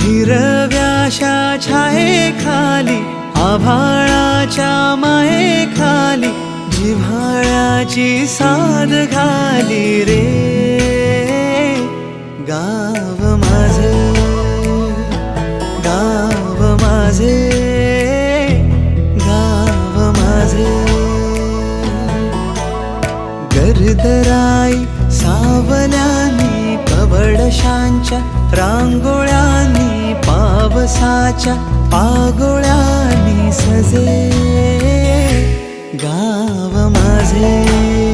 हिरव्याशा छायेखाली आभाळाच्या मायेखाली जिव्हाळ्याची साद घाली रे गाव माझे, गाव माझे, गाव माझे. गर्दराई सावल्यानी कवडशांच्या रांगोळ्यांनी पावसाच्या पागोळ्यांनी सजे गाव माझे.